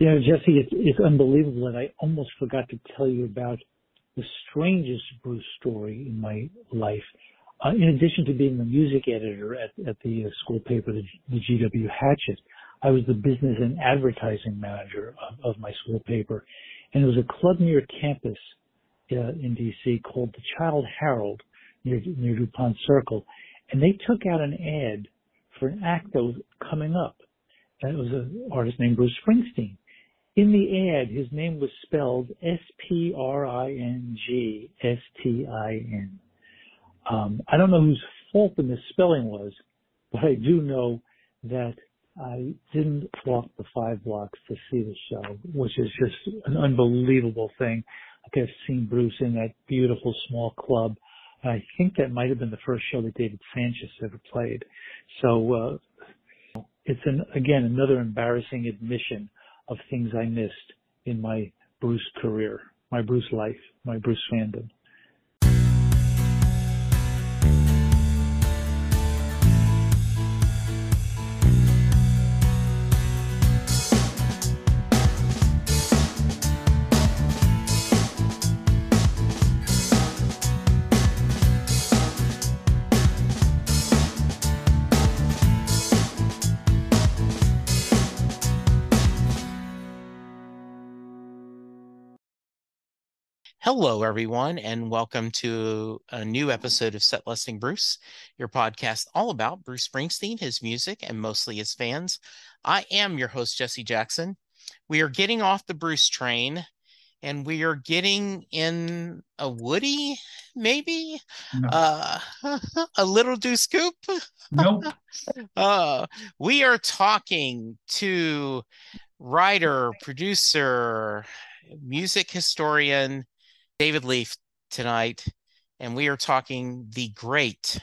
Jesse, it's unbelievable that I almost forgot to tell you about the strangest Bruce story in my life. In addition to being the music editor at the school paper, the GW Hatchet, I was the business and advertising manager of my school paper. And there was a club near campus in D.C. called the Child Herald near DuPont Circle. And they took out an ad for an act that was coming up. And it was an artist named Bruce Springsteen. In the ad, his name was spelled Springstin. I don't know whose fault the misspelling was, but I do know that I didn't walk the 5 blocks to see the show, which is just an unbelievable thing. I could have seen Bruce in that beautiful small club. And I think that might have been the first show that David Sanchez ever played. So it's again another embarrassing admission of things I missed in my Bruce career, my Bruce life, my Bruce fandom. Hello, everyone, and welcome to a new episode of Set Listing Bruce, your podcast all about Bruce Springsteen, his music, and mostly his fans. I am your host, Jesse Jackson. We are getting off the Bruce train, and we are getting in a Woody, maybe? No. A little do scoop? Nope. We are talking to writer, producer, music historian, David Leaf tonight, and we are talking the great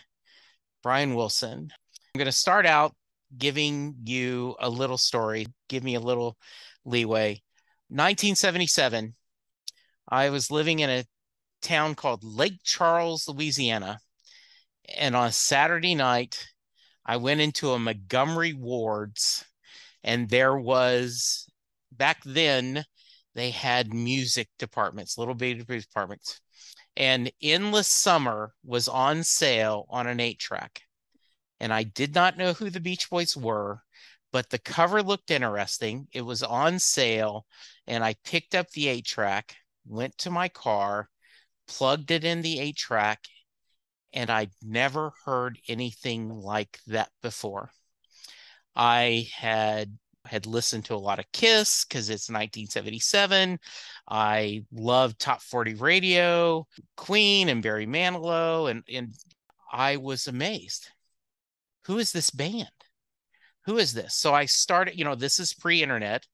Brian Wilson. I'm going to start out giving you a little story, give me a little leeway. 1977, I was living in a town called Lake Charles, Louisiana, and on a Saturday night, I went into a Montgomery Ward's, and there was, back then, they had music departments, little bitty departments. And Endless Summer was on sale on an 8-track. And I did not know who the Beach Boys were, but the cover looked interesting. It was on sale, and I picked up the 8-track, went to my car, plugged it in the 8-track, and I'd never heard anything like that before. I had listened to a lot of Kiss because it's 1977. I loved Top 40 Radio, Queen and Barry Manilow, and I was amazed. Who is this band? Who is this? So I started, this is pre-internet.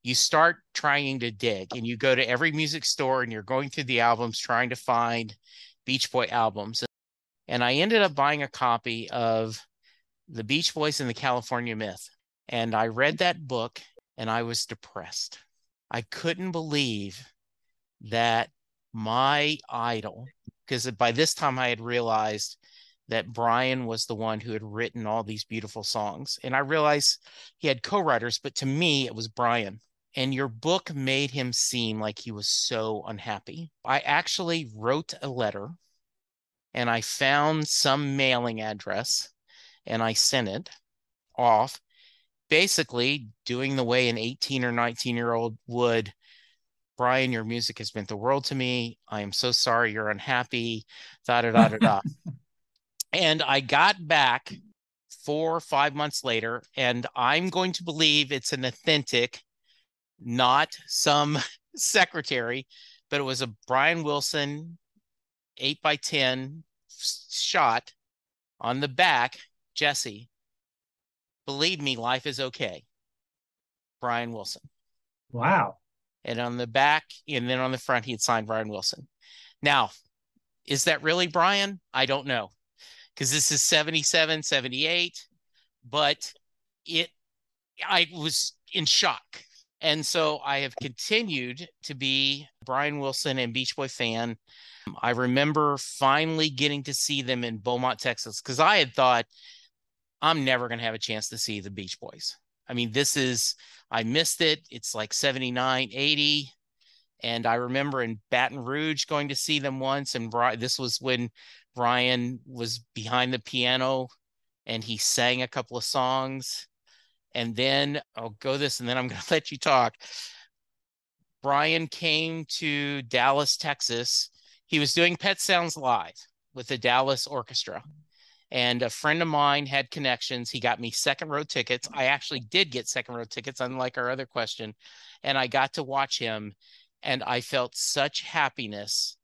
You start trying to dig, and you go to every music store, and you're going through the albums trying to find Beach Boy albums. And I ended up buying a copy of The Beach Boys and the California Myth. And I read that book, and I was depressed. I couldn't believe that my idol, because by this time I had realized that Brian was the one who had written all these beautiful songs. And I realized he had co-writers, but to me, it was Brian. And your book made him seem like he was so unhappy. I actually wrote a letter, and I found some mailing address, and I sent it off, basically doing the way an 18 or 19-year-old would. Brian, your music has meant the world to me. I am so sorry you're unhappy. Da-da-da-da-da. And I got back 4 or 5 months later, and I'm going to believe it's an authentic, not some secretary, but it was a Brian Wilson 8x10 shot on the back. Jesse, believe me, life is okay. Brian Wilson. Wow. And on the back, and then on the front, he had signed Brian Wilson. Now, is that really Brian? I don't know, because this is 77, 78, but I was in shock. And so I have continued to be Brian Wilson and Beach Boy fan. I remember finally getting to see them in Beaumont, Texas, because I had thought I'm never going to have a chance to see the Beach Boys. I mean, I missed it. It's like 79, 80. And I remember in Baton Rouge going to see them once. And this was when Brian was behind the piano and he sang a couple of songs. And then I'll go this and then I'm going to let you talk. Brian came to Dallas, Texas. He was doing Pet Sounds Live with the Dallas Orchestra. And a friend of mine had connections. He got me second row tickets. I actually did get second row tickets, unlike our other question. And I got to watch him. And I felt such happiness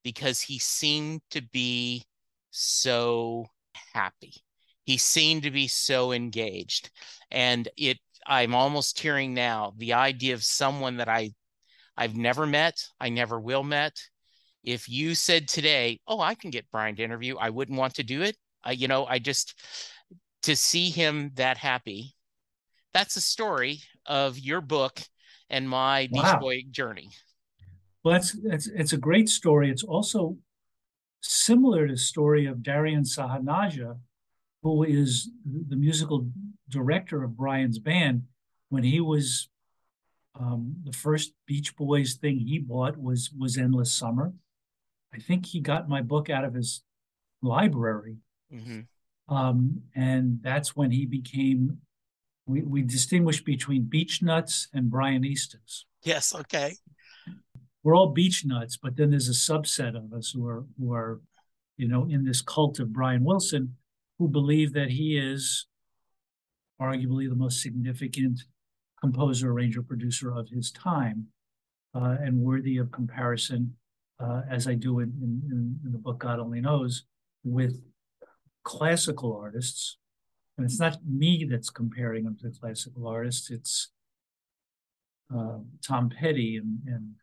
because he seemed to be so happy. He seemed to be so engaged. And I'm almost tearing now. The idea of someone that I've never met, I never will met. If you said today, oh, I can get Brian to interview, I wouldn't want to do it. To see him that happy, that's a story of your book and my Beach Boy journey. Well, it's a great story. It's also similar to the story of Darian Sahanaja, who is the musical director of Brian's band. When he was the first Beach Boys thing he bought was Endless Summer. I think he got my book out of his library. Mm-hmm. And that's when he became, we distinguish between Beach Nuts and Brianistas. Yes, okay. We're all Beach Nuts, but then there's a subset of us who are, in this cult of Brian Wilson, who believe that he is arguably the most significant composer, arranger, producer of his time, and worthy of comparison, as I do in the book God Only Knows, with classical artists. And it's not me that's comparing them to classical artists, it's Tom Petty and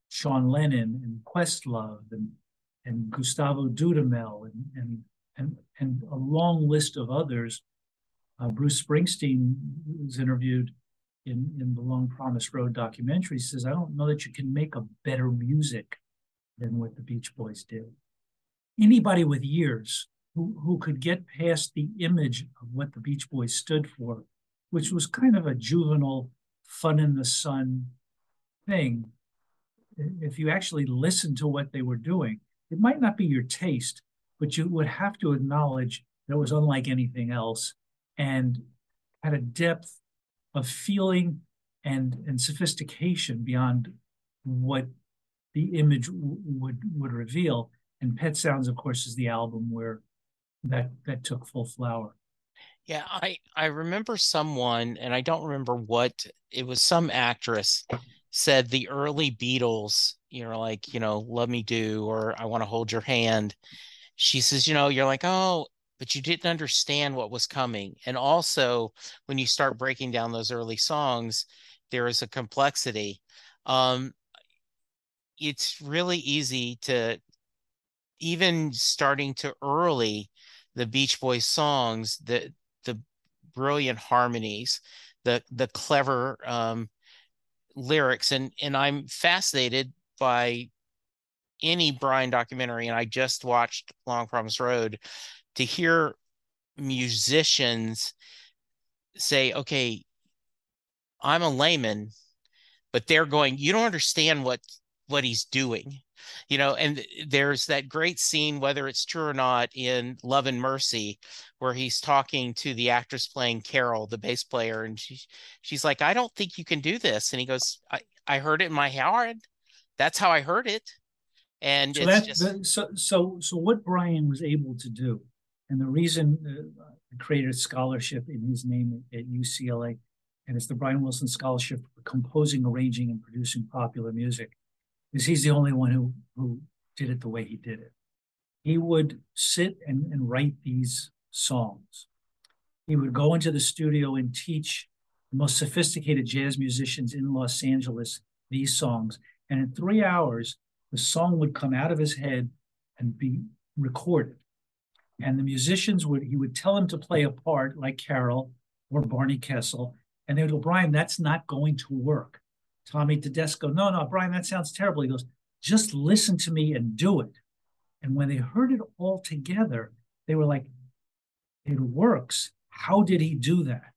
Sean Lennon and Questlove and Gustavo Dudamel and a long list of others. Bruce Springsteen was interviewed in the Long Promised Road documentary. He says, I don't know that you can make a better music than what the Beach Boys did. Anybody with ears who could get past the image of what the Beach Boys stood for, which was kind of a juvenile, fun in the sun thing, if you actually listen to what they were doing, it might not be your taste, but you would have to acknowledge that it was unlike anything else and had a depth of feeling and sophistication beyond what the image would reveal. And Pet Sounds, of course, is the album where that took full flower. Yeah, I remember someone, and I don't remember what, it was some actress said the early Beatles, Love Me Do, or I Want to Hold Your Hand. She says, you're like, oh, but you didn't understand what was coming. And also, when you start breaking down those early songs, there is a complexity. It's really easy to, even starting to early, the Beach Boys songs, the brilliant harmonies, the clever lyrics, and I'm fascinated by any Brian documentary, and I just watched Long Promised Road, to hear musicians say, okay, I'm a layman, but they're going, you don't understand what he's doing, and there's that great scene, whether it's true or not, in Love and Mercy, where he's talking to the actress playing Carol, the bass player, and she's like, I don't think you can do this. And he goes, I heard it in my heart. That's how I heard it. And so what Brian was able to do, and the reason I created a scholarship in his name at UCLA, and it's the Brian Wilson Scholarship for Composing, Arranging, and Producing Popular Music, is he's the only one who did it the way he did it. He would sit and write these songs. He would go into the studio and teach the most sophisticated jazz musicians in Los Angeles these songs. And in 3 hours, the song would come out of his head and be recorded. And the musicians he would tell him to play a part like Carol or Barney Kessel. And they would go, Brian, that's not going to work. Tommy Tedesco, no, Brian, that sounds terrible. He goes, just listen to me and do it. And when they heard it all together, they were like, it works. How did he do that?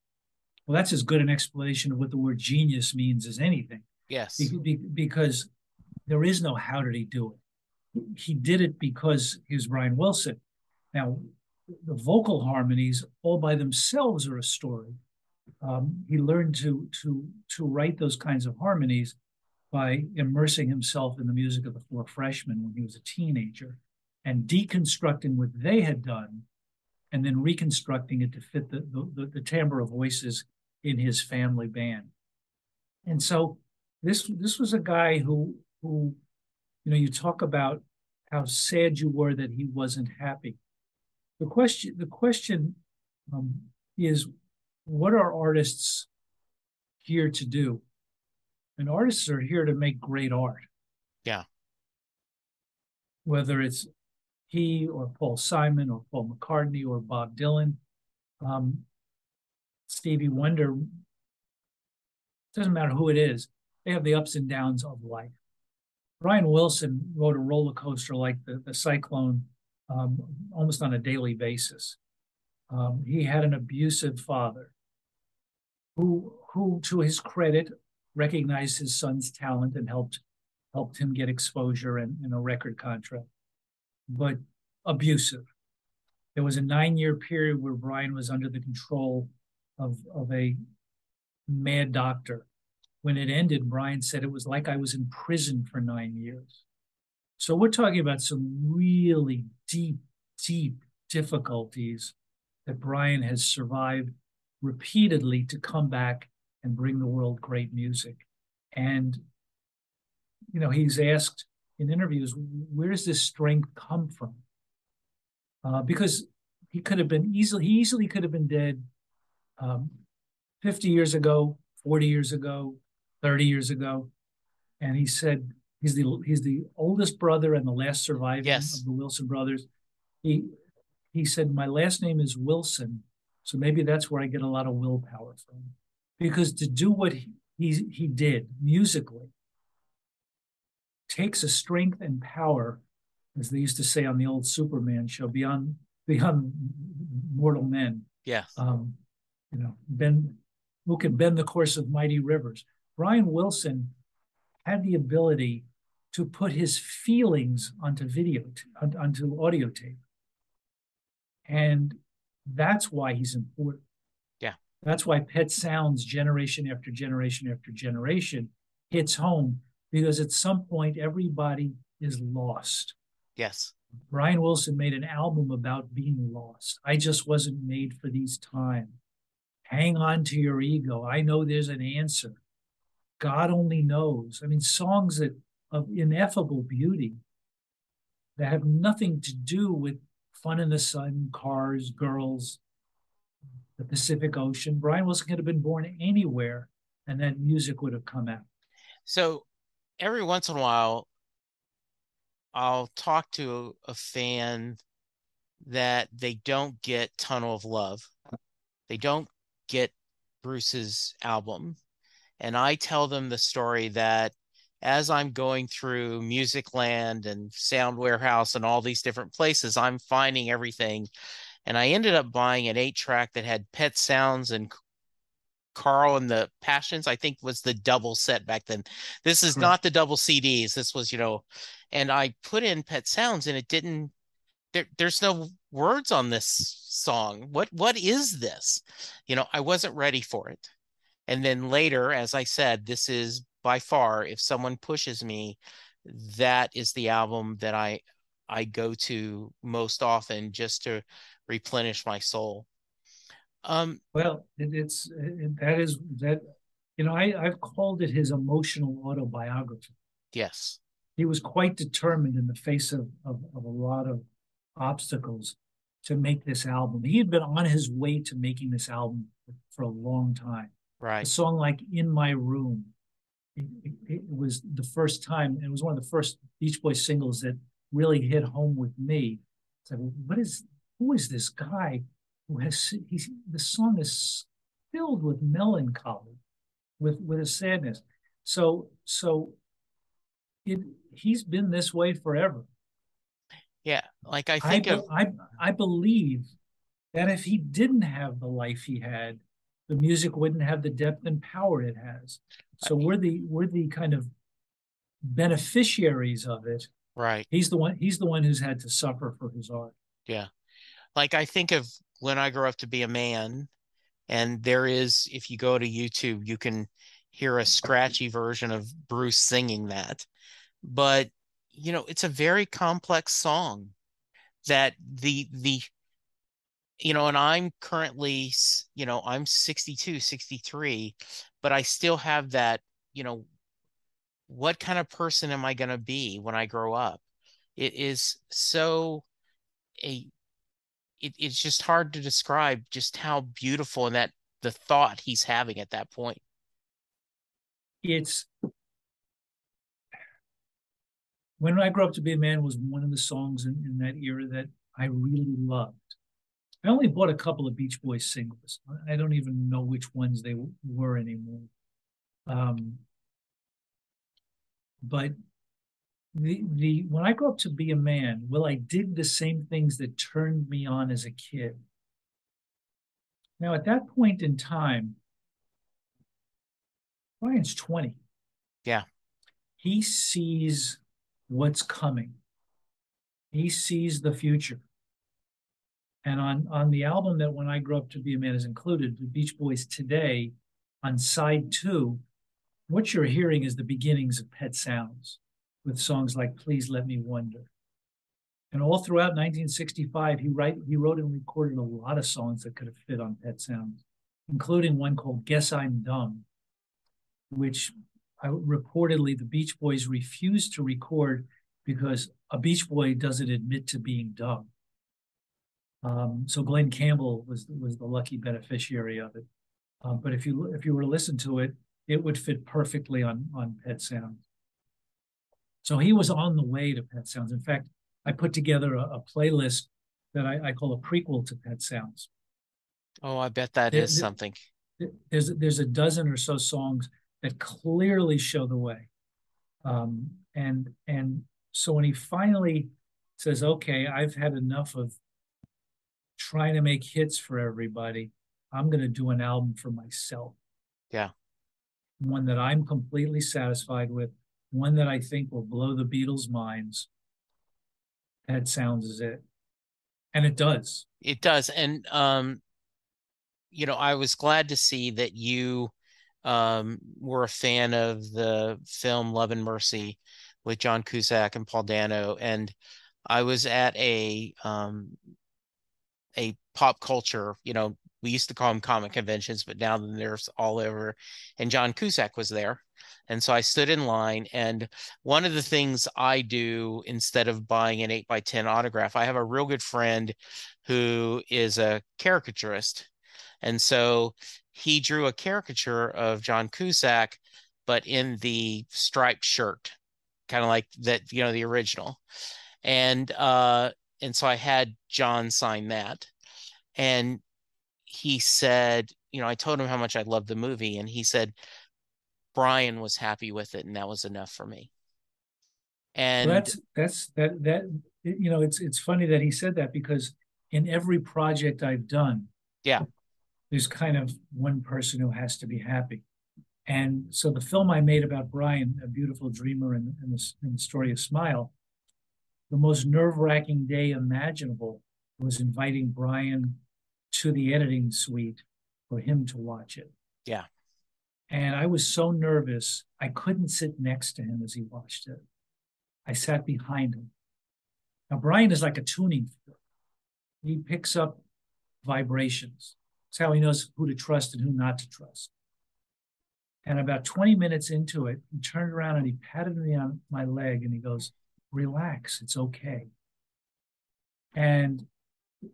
Well, that's as good an explanation of what the word genius means as anything. Yes. Because there is no how did he do it. He did it because he was Brian Wilson. Now, the vocal harmonies all by themselves are a story. He learned to write those kinds of harmonies by immersing himself in the music of the Four Freshmen when he was a teenager and deconstructing what they had done and then reconstructing it to fit the timbre of voices in his family band. And so this was a guy who you talk about how sad you were that he wasn't happy. The question is, what are artists here to do? And artists are here to make great art. Yeah. Whether it's he or Paul Simon or Paul McCartney or Bob Dylan, Stevie Wonder, doesn't matter who it is, they have the ups and downs of life. Brian Wilson rode a roller coaster like the Cyclone almost on a daily basis. He had an abusive father who, to his credit, recognized his son's talent and helped him get exposure and a record contract, but abusive. There was a 9-year period where Brian was under the control of a mad doctor. When it ended, Brian said it was like I was in prison for 9 years. So we're talking about some really deep, deep difficulties that Brian has survived repeatedly to come back and bring the world great music. And, he's asked in interviews, where does this strength come from? Because he easily could have been dead 50 years ago, 40 years ago, 30 years ago. And he said he's the oldest brother and the last surviving of the Wilson brothers. He said, my last name is Wilson, so maybe that's where I get a lot of willpower from. Because to do what he did musically takes a strength and power, as they used to say on the old Superman show, beyond mortal men. Yeah. Who can bend the course of mighty rivers. Brian Wilson had the ability to put his feelings onto audio tape. And that's why he's important. Yeah. That's why Pet Sounds, generation after generation after generation, hits home, because at some point everybody is lost. Yes. Brian Wilson made an album about being lost. I just wasn't made for these times. Hang on to your ego. I know there's an answer. God only knows. I mean, songs of ineffable beauty that have nothing to do with fun in the sun, cars, girls, the Pacific Ocean. Brian Wilson could have been born anywhere and that music would have come out. So every once in a while, I'll talk to a fan that they don't get Tunnel of Love. They don't get Bruce's album. And I tell them the story that as I'm going through Musicland and Sound Warehouse and all these different places, I'm finding everything. And I ended up buying an 8-track that had Pet Sounds and Carl and the Passions, I think was the double set back then. This is not the double CDs. This was, and I put in Pet Sounds and it didn't, there's no words on this song. What is this? I wasn't ready for it. And then later, as I said, this is by far, if someone pushes me, that is the album that I go to most often just to replenish my soul. Well, I've called it his emotional autobiography. Yes. He was quite determined in the face of a lot of obstacles to make this album. He had been on his way to making this album for a long time. Right. A song like In My Room, it was the first time, it was one of the first Beach Boys singles that really hit home with me. It's like, who is this guy who the song is filled with melancholy, with a sadness. So he's been this way forever. Yeah, like I believe that if he didn't have the life he had, the music wouldn't have the depth and power it has. So we're the kind of beneficiaries of it. Right. He's the one who's had to suffer for his art. Yeah. Like I think of When I Grow Up to Be a Man, and there is, if you go to YouTube, you can hear a scratchy version of Bruce singing that. But, it's a very complex song that and I'm currently, I'm 62, 63, but I still have that, what kind of person am I going to be when I grow up? It is so it's just hard to describe just how beautiful and that the thought he's having at that point. It's When I Grow Up to Be a Man was one of the songs in that era that I really loved. I only bought a couple of Beach Boys singles. I don't even know which ones they were anymore. But When I Grow Up to Be a Man, will I dig the same things that turned me on as a kid? Now, at that point in time, Brian's 20. Yeah. He sees what's coming. He sees the future. And on the album that When I Grow Up to Be a Man is included, the Beach Boys Today, on side 2, what you're hearing is the beginnings of Pet Sounds, with songs like Please Let Me Wonder. And all throughout 1965, he wrote and recorded a lot of songs that could have fit on Pet Sounds, including one called Guess I'm Dumb, which reportedly the Beach Boys refused to record because a Beach Boy doesn't admit to being dumb. So Glenn Campbell was the lucky beneficiary of it. But if you were to listen to it, it would fit perfectly on Pet Sounds. So he was on the way to Pet Sounds. In fact, I put together a playlist that I call a prequel to Pet Sounds. Oh, I bet that is something. There's a dozen or so songs that clearly show the way. And so when he finally says, okay, I've had enough of trying to make hits for everybody, I'm going to do an album for myself. Yeah. One that I'm completely satisfied with, one that I think will blow the Beatles' minds. Pet Sounds is it. And it does. It does. And, I was glad to see that you were a fan of the film Love and Mercy with John Cusack and Paul Dano. And I was at a pop culture, we used to call them comic conventions, but now there's all over. And John Cusack was there. And so I stood in line. And one of the things I do instead of buying an 8x10 autograph, I have a real good friend who is a caricaturist. And so he drew a caricature of John Cusack, but in the striped shirt, kind of like that, the original. And so I had John sign that. And he said, I told him how much I loved the movie. And he said, Brian was happy with it. And that was enough for me. And well, it's funny that he said that, because in every project I've done, yeah, there's kind of one person who has to be happy. And so the film I made about Brian, A Beautiful Dreamer and the Story of Smile, the most nerve-wracking day imaginable was inviting Brian to the editing suite for him to watch it. Yeah. And I was so nervous, I couldn't sit next to him as he watched it. I sat behind him. Now, Brian is like a tuning fork. He picks up vibrations. It's how he knows who to trust and who not to trust. And about 20 minutes into it, he turned around and he patted me on my leg and he goes, relax, it's okay. And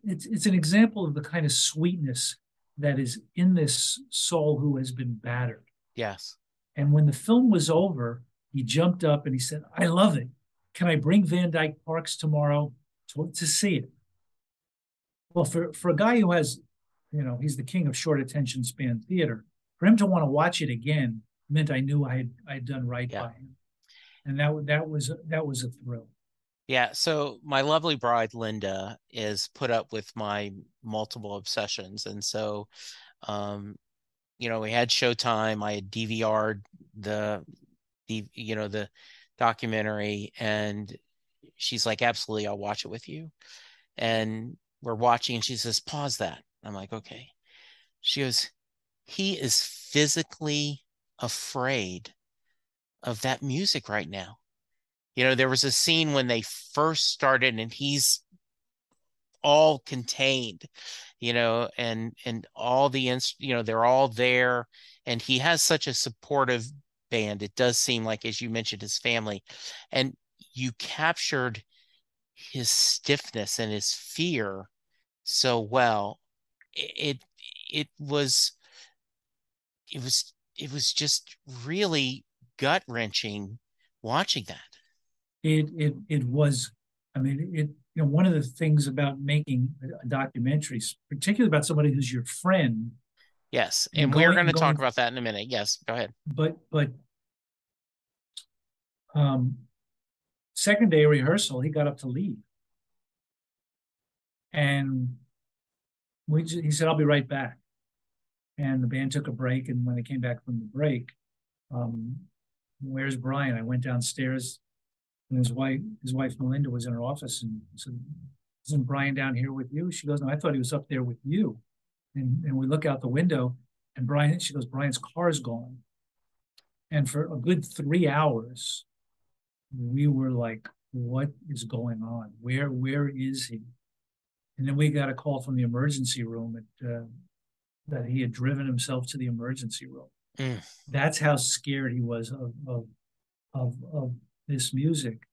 it's an example of the kind of sweetness that is in this soul who has been battered. Yes. And when the film was over, he jumped up and he said, I love it. Can I bring Van Dyke Parks tomorrow to see it? Well, for a guy who has, he's the king of short attention span theater, for him to want to watch it again meant I knew I had done right by him. And that was a thrill. Yeah. So my lovely bride, Linda, is put up with my multiple obsessions. And so we had Showtime. I had DVR'd the documentary, and she's like, absolutely, I'll watch it with you. And we're watching, and she says, pause that. I'm like, okay. She goes, he is physically afraid of that music right now. There was a scene when they first started, and he's all contained, and all they're all there, and he has such a supportive band. It does seem like, as you mentioned, his family, and you captured his stiffness and his fear so well. It was just really gut-wrenching watching that. It was, I mean, one of the things about making a documentary, particularly about somebody who's your friend. Yes, and we're going to talk about that in a minute. Yes, go ahead. But second day of rehearsal, he got up to leave, and he said, "I'll be right back." And the band took a break, and when they came back from the break, where's Brian? I went downstairs, and his wife Melinda was in her office, and said, "Isn't Brian down here with you?" She goes, "No, I thought he was up there with you." And we look out the window, and she goes, "Brian's car's gone." And for a good 3 hours, we were like, "What is going on? Where is he?" And then we got a call from the emergency room that he had driven himself to the emergency room. That's how scared he was of this music.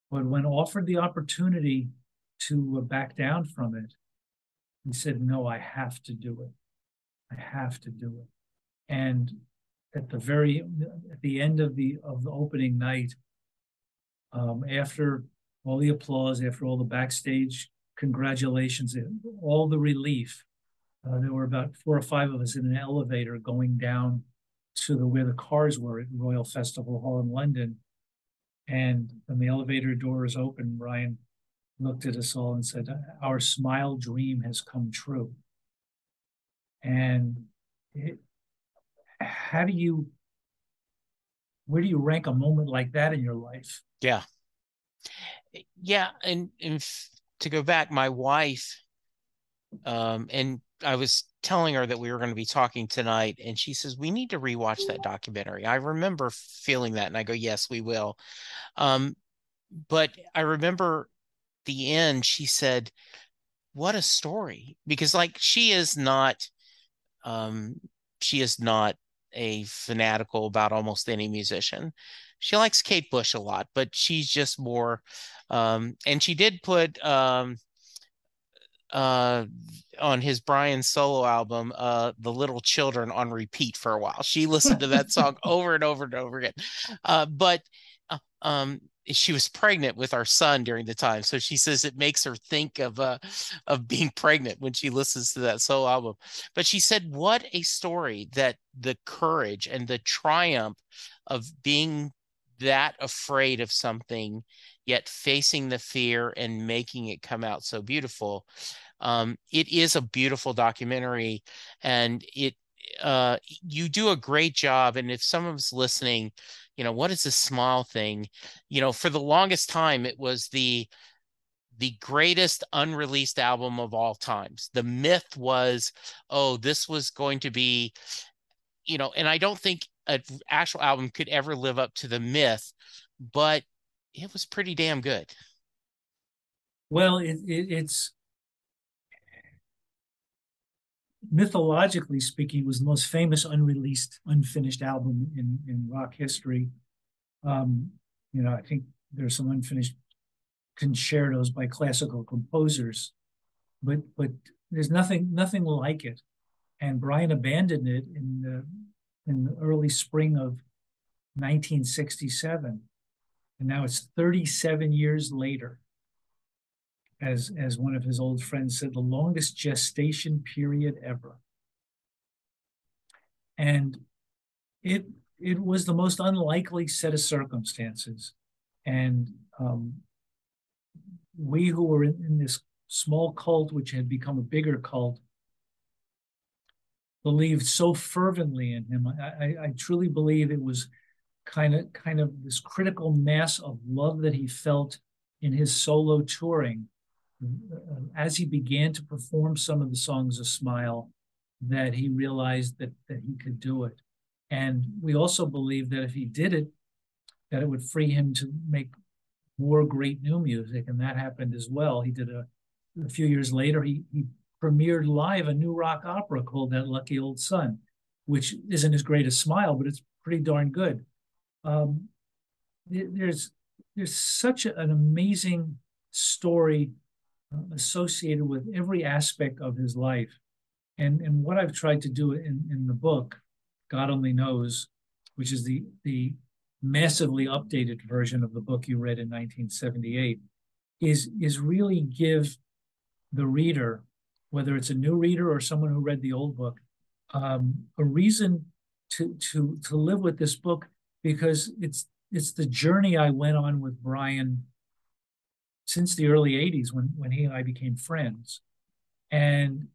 But when offered the opportunity to back down from it, he said, "No, I have to do it. I have to do it." And at the end of the opening night, after all the applause, after all the backstage congratulations, all the relief, there were about 4 or 5 of us in an elevator going down to where the cars were at Royal Festival Hall in London. And when the elevator doors opened, Brian looked at us all and said, "Our smile dream has come true." And where do you rank a moment like that in your life? Yeah. And to go back, my wife, and I was telling her that we were going to be talking tonight, and she says, we need to rewatch that documentary. I remember feeling that, and I go, yes, we will. But I remember the end, she said, what a story. Because she is not a fanatical about almost any musician. She likes Kate Bush a lot, but she's just more, and she did put on his Brian solo album, The Little Children on repeat for a while. She listened to that song over and over and over again. But she was pregnant with our son during the time. So she says it makes her think of being pregnant when she listens to that solo album. But she said, what a story, that the courage and the triumph of being that afraid of something, yet facing the fear and making it come out so beautiful. It is a beautiful documentary, and you do a great job. And if someone's listening, what is this smile thing? For the longest time, it was the greatest unreleased album of all times. The myth was, oh, this was going to be, and I don't think an actual album could ever live up to the myth, but it was pretty damn good. Well, it's mythologically speaking, it was the most famous unreleased, unfinished album in rock history. I think there's some unfinished concertos by classical composers, but there's nothing like it. And Brian abandoned it in the early spring of 1967, and now it's 37 years later. As one of his old friends said, the longest gestation period ever. And it was the most unlikely set of circumstances. And we who were in this small cult, which had become a bigger cult, believed so fervently in him. I truly believe it was kind of this critical mass of love that he felt in his solo touring as he began to perform some of the songs of Smile, that he realized that he could do it. And we also believe that if he did it, that it would free him to make more great new music, and that happened as well. He did a few years later, he premiered live a new rock opera called That Lucky Old Sun, which isn't as great as Smile, but it's pretty darn good. There's such an amazing story associated with every aspect of his life. And what I've tried to do in the book, God Only Knows, which is the massively updated version of the book you read in 1978, is really give the reader, whether it's a new reader or someone who read the old book, a reason to live with this book, because it's the journey I went on with Brian since the early 80s when he and I became friends. And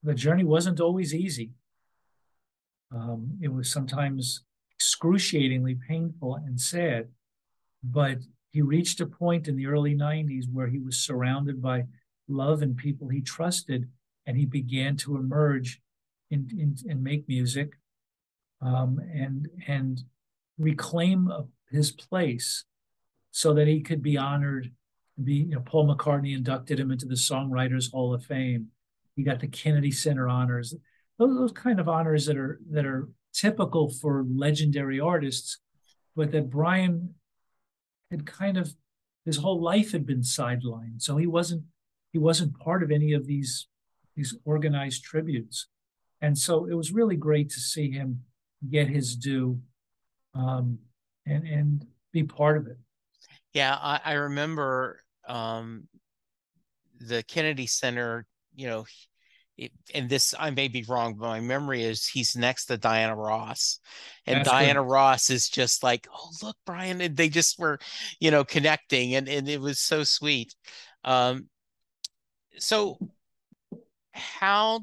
the journey wasn't always easy. It was sometimes excruciatingly painful and sad, but he reached a point in the early 90s where he was surrounded by love and people he trusted, and he began to emerge and make music, and reclaim his place so that he could be honored. Paul McCartney inducted him into the Songwriters Hall of Fame. He got the Kennedy Center honors. Those kind of honors that are typical for legendary artists, but that Brian had his whole life had been sidelined. So he wasn't part of any of these organized tributes. And so it was really great to see him get his due, and be part of it. Yeah, I remember the Kennedy Center, and this, I may be wrong, but my memory is he's next to Diana Ross, and That's Diana good. Ross is just like, oh, look, Brian, and they just were, connecting, and it was so sweet. So how,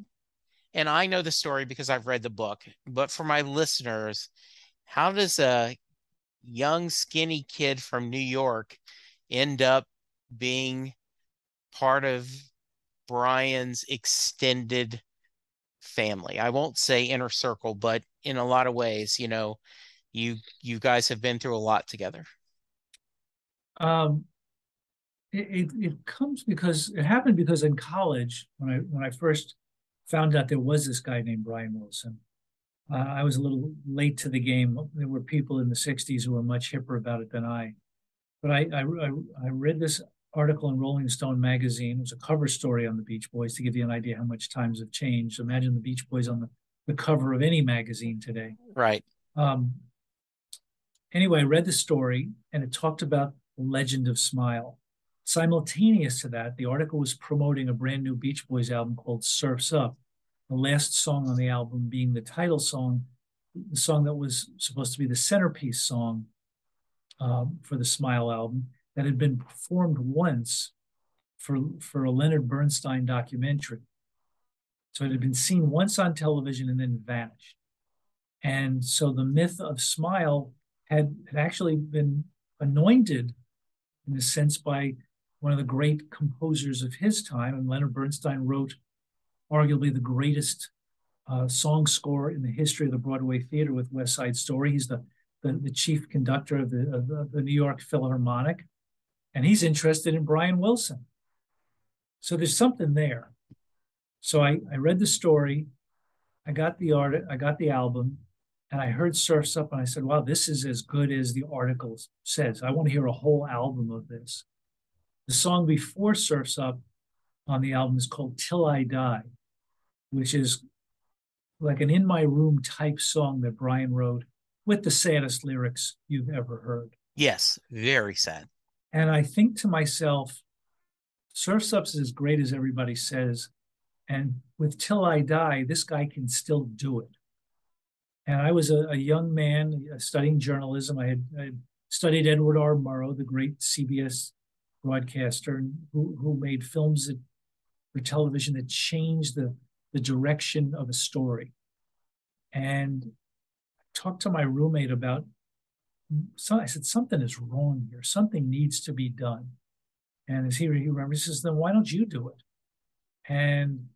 and I know the story because I've read the book, but for my listeners, how does a young, skinny kid from New York end up being part of Brian's extended family? I won't say inner circle, but in a lot of ways, you guys have been through a lot together. It comes because it happened because in college, when I first found out there was this guy named Brian Wilson, I was a little late to the game. There were people in the 60s who were much hipper about it than I. But I read this article in Rolling Stone magazine. It was a cover story on the Beach Boys, to give you an idea how much times have changed. Imagine the Beach Boys on the cover of any magazine today. Right. Anyway, I read the story, and it talked about the legend of Smile. Simultaneous to that, the article was promoting a brand new Beach Boys album called Surf's Up, the last song on the album being the title song, the song that was supposed to be the centerpiece song for the Smile album, that had been performed once for a Leonard Bernstein documentary. So it had been seen once on television and then vanished. And so the myth of Smile had actually been anointed, in a sense, by one of the great composers of his time. And Leonard Bernstein wrote arguably the greatest song score in the history of the Broadway theater with West Side Story. He's the chief conductor of the New York Philharmonic, and he's interested in Brian Wilson. So there's something there. So I read the story, I got the album, and I heard Surf's Up, and I said, wow, this is as good as the article says. I want to hear a whole album of this. The song before Surf's Up on the album is called Till I Die, which is like an In My Room type song that Brian wrote with the saddest lyrics you've ever heard. Yes, very sad. And I think to myself, Surf's Up is as great as everybody says. And with Till I Die, this guy can still do it. And I was a young man studying journalism. I had studied Edward R. Murrow, the great CBS broadcaster, who made films for television that changed the direction of a story. And talked to my roommate about, so I said, something is wrong here. Something needs to be done. And as he remembers, he says, then why don't you do it? And,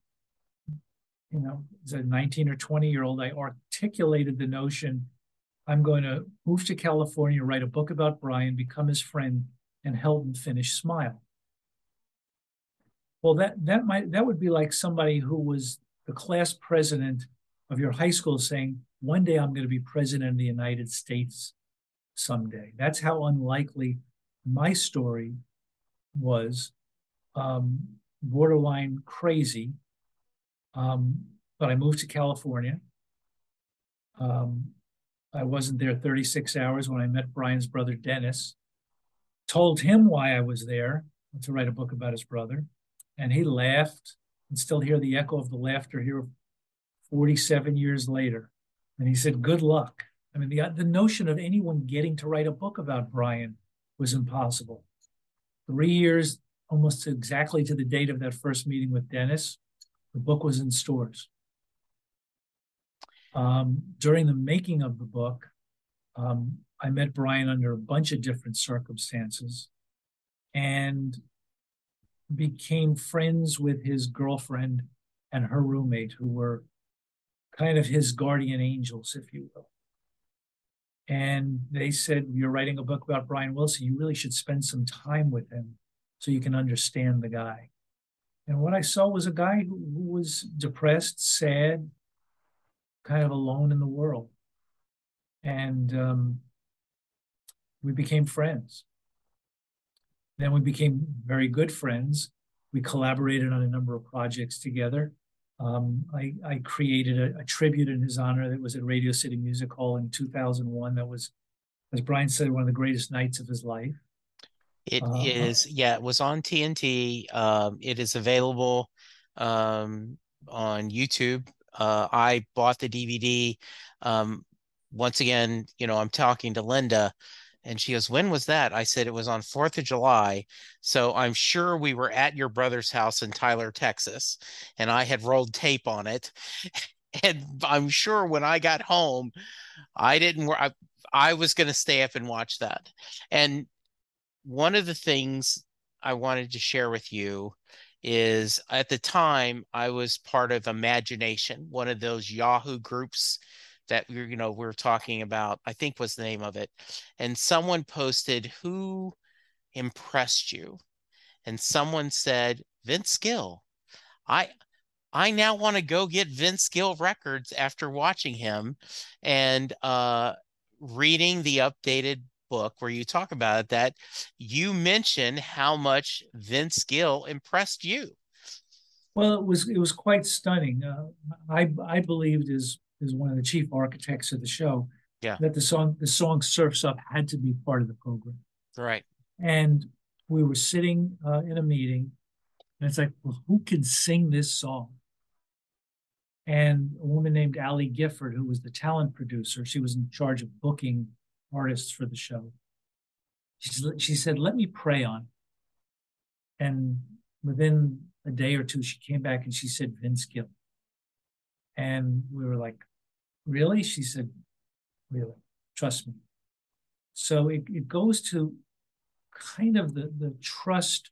as a 19 or 20-year-old, I articulated the notion, I'm going to move to California, write a book about Brian, become his friend, and help him finish Smile. Well, that would be like somebody who was the class president of your high school saying, one day I'm going to be president of the United States someday. That's how unlikely my story was, borderline crazy. But I moved to California. I wasn't there 36 hours when I met Brian's brother, Dennis, told him why I was there to write a book about his brother. And he laughed, and still hear the echo of the laughter here 47 years later. And he said, good luck. I mean, the notion of anyone getting to write a book about Brian was impossible. 3 years, almost exactly to the date of that first meeting with Dennis, the book was in stores. During the making of the book, I met Brian under a bunch of different circumstances and became friends with his girlfriend and her roommate, who were kind of his guardian angels, if you will. And they said, you're writing a book about Brian Wilson. You really should spend some time with him so you can understand the guy. And what I saw was a guy who was depressed, sad, kind of alone in the world. And we became friends. Then we became very good friends. We collaborated on a number of projects together. I created a tribute in his honor that was at Radio City Music Hall in 2001. That was, as Brian said, one of the greatest nights of his life. It was on TNT. It is available on YouTube. I bought the DVD. Once again, I'm talking to Linda, and she goes, when was that? I said, it was on 4th of July. So I'm sure we were at your brother's house in Tyler, Texas, and I had rolled tape on it. And I'm sure when I got home, I was going to stay up and watch that. And one of the things I wanted to share with you is, at the time I was part of Imagination, one of those Yahoo groups that we're talking about, I think was the name of it. And someone posted, who impressed you? And someone said, Vince Gill. I now want to go get Vince Gill records after watching him and reading the updated book where you talk about it, that you mention how much Vince Gill impressed you. Well, it was quite stunning. I believed is one of the chief architects of the show, that the song Surf's Up had to be part of the program. Right. And we were sitting in a meeting, and it's like, well, who can sing this song? And a woman named Allie Gifford, who was the talent producer, she was in charge of booking artists for the show. She said, let me pray on it. And within a day or two, she came back and she said, Vince Gill. And we were like, really? She said, really, trust me. So it goes to kind of the trust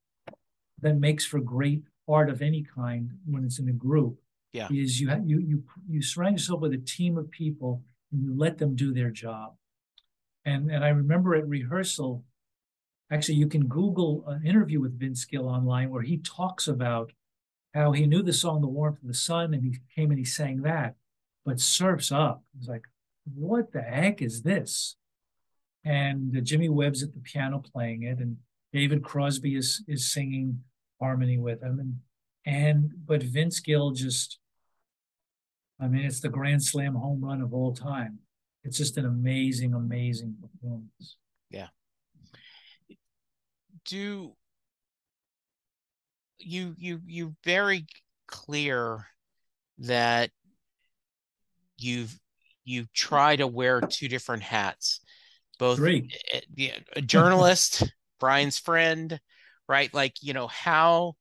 that makes for great art of any kind when it's in a group. Yeah. Is you surround yourself with a team of people and you let them do their job. And I remember at rehearsal, actually, you can Google an interview with Vince Gill online where he talks about how he knew the song The Warmth of the Sun, and he came and he sang that. But Surf's Up, it was like, what the heck is this? And Jimmy Webb's at the piano playing it, and David Crosby is singing harmony with him. But Vince Gill just, it's the Grand Slam home run of all time. It's just an amazing, amazing performance. Yeah. Do you very clear that you try to wear two different hats, both a journalist, Brian's friend, right? Like, how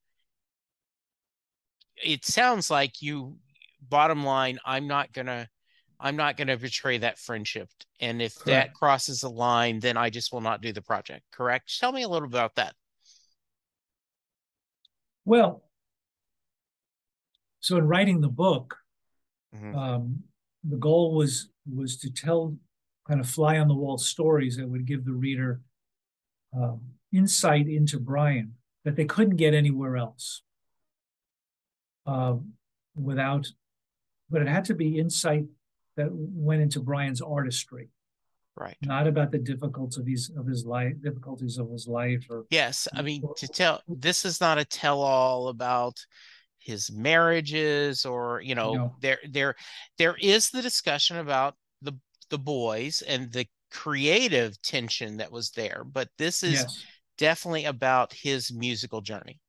it sounds like you, bottom line, I'm not gonna I'm not going to betray that friendship. And if that Correct. crosses the line, then I just will not do the project. Correct? Tell me a little about that. Well, so in writing the book, Mm-hmm. the goal was to tell kind of fly on the wall stories that would give the reader insight into Brian that they couldn't get anywhere else uh, without, but it had to be insight that went into Brian's artistry, Right. not about the difficulties of his life, or Yes, I mean, this is not a tell-all about his marriages, or there is the discussion about the boys and the creative tension that was there, but this is yes, definitely about his musical journey.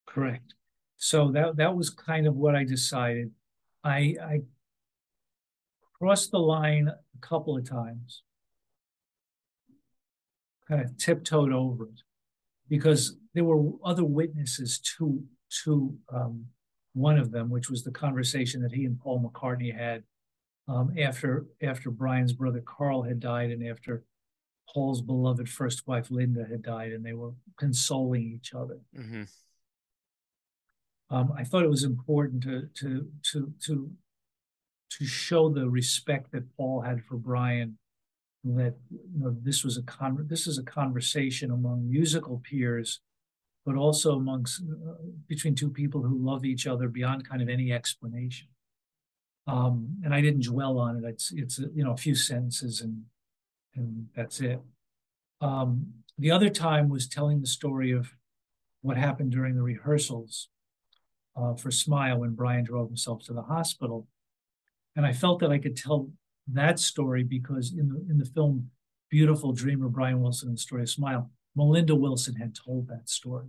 correct. So that was kind of what I decided. I crossed the line a couple of times, kind of tiptoed over it, because there were other witnesses to one of them, which was the conversation that he and Paul McCartney had after Brian's brother Carl had died, and after Paul's beloved first wife Linda had died, and they were consoling each other. Mm-hmm. I thought it was important to show the respect that Paul had for Brian. That this is a conversation among musical peers, but also amongst between two people who love each other beyond kind of any explanation. And I didn't dwell on it. It's a few sentences and that's it. The other time was telling the story of what happened during the rehearsals for Smile when Brian drove himself to the hospital, and I felt that I could tell that story because in the film Beautiful Dreamer, Brian Wilson and the Story of Smile, Melinda Wilson had told that story.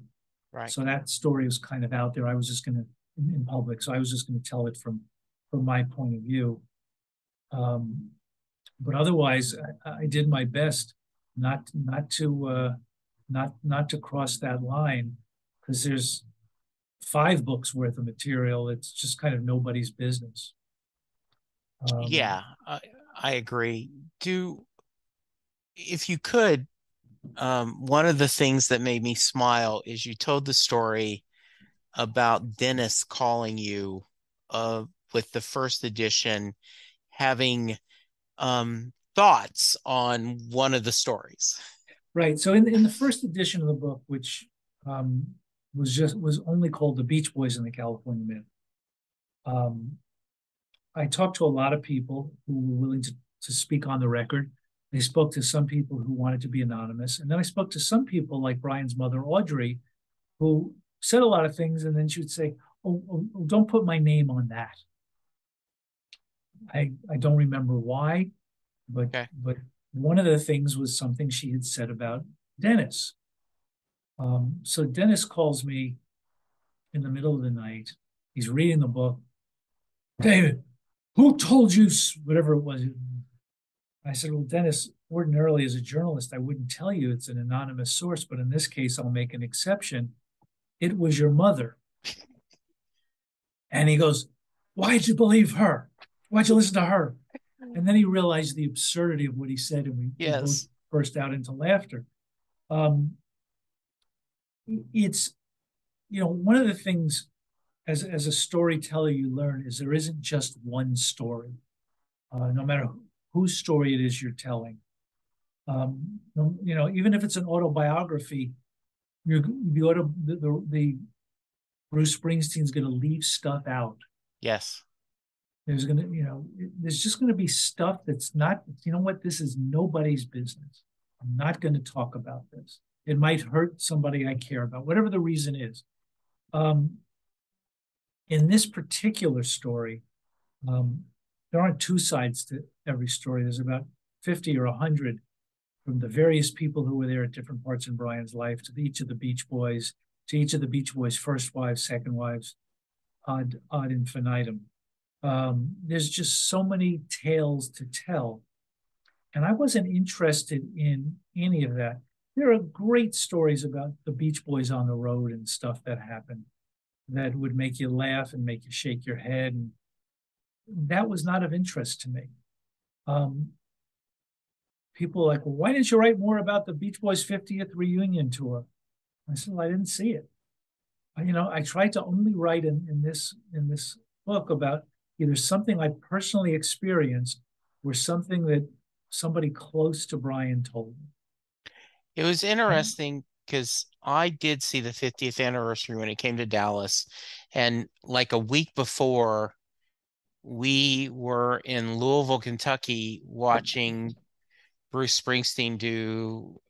Right. So that story was kind of out there. I was just going to in public, so I was just going to tell it from my point of view. But otherwise, I did my best not to cross that line, because there's 5 books worth of material. It's just kind of nobody's business. Yeah, I agree. If you could, one of the things that made me smile is you told the story about Dennis calling you with the first edition, having thoughts on one of the stories. Right. So in the first edition of the book, which was only called The Beach Boys and the California Men, I talked to a lot of people who were willing to speak on the record. I spoke to some people who wanted to be anonymous. And then I spoke to some people like Brian's mother, Audrey, who said a lot of things. And then she would say, oh, don't put my name on that. I don't remember why, but one of the things was something she had said about Dennis. So Dennis calls me in the middle of the night. He's reading the book. David, who told you whatever it was? I said, well, Dennis, ordinarily as a journalist, I wouldn't tell you it's an anonymous source, but in this case, I'll make an exception. It was your mother. And he goes, why'd you believe her? Why'd you listen to her? And then he realized the absurdity of what he said, and we both burst out into laughter. It's, one of the things as a storyteller you learn is there isn't just one story, no matter whose story it is you're telling. Even if it's an autobiography, the Bruce Springsteen's going to leave stuff out. Yes. There's just going to be stuff that's not, this is nobody's business. I'm not going to talk about this. It might hurt somebody I care about, whatever the reason is. In this particular story, there aren't 2 sides to every story. There's about 50 or 100 from the various people who were there at different parts in Brian's life, to each of the Beach Boys, to each of the Beach Boys' first wives, second wives, ad infinitum. There's just so many tales to tell. And I wasn't interested in any of that. There are great stories about the Beach Boys on the road and stuff that happened that would make you laugh and make you shake your head. And that was not of interest to me. people were like, well, why didn't you write more about the Beach Boys 50th reunion tour? I said, well, I didn't see it. I tried to only write in this book about either something I personally experienced or something that somebody close to Brian told me. It was interesting because I did see the 50th anniversary when it came to Dallas. And like a week before, we were in Louisville, Kentucky, watching Bruce Springsteen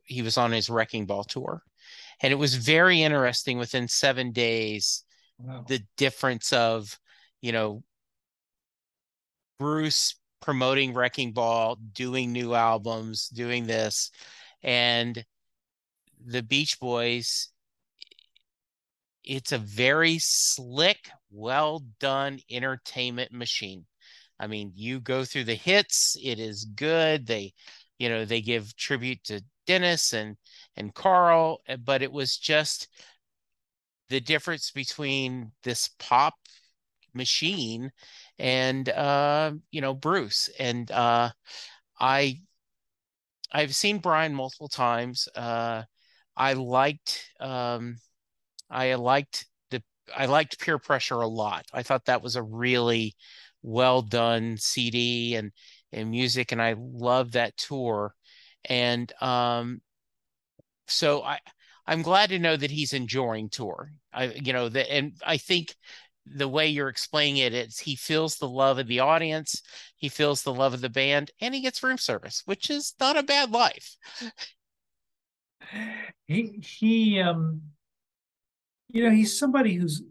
he was on his Wrecking Ball tour. And it was very interesting within 7 days, Wow. the difference of, Bruce promoting Wrecking Ball, doing new albums, doing this, and the Beach Boys. It's a very slick, well done entertainment machine. I mean, you go through the hits, it is good. They give tribute to Dennis and Carl, but it was just the difference between this pop machine and Bruce. And I've seen Brian multiple times. I liked Peer Pressure a lot. I thought that was a really well done CD and music, and I loved that tour. And so I'm glad to know that he's enjoying tour. And I think the way you're explaining it is he feels the love of the audience, he feels the love of the band, and he gets room service, which is not a bad life. He's somebody who's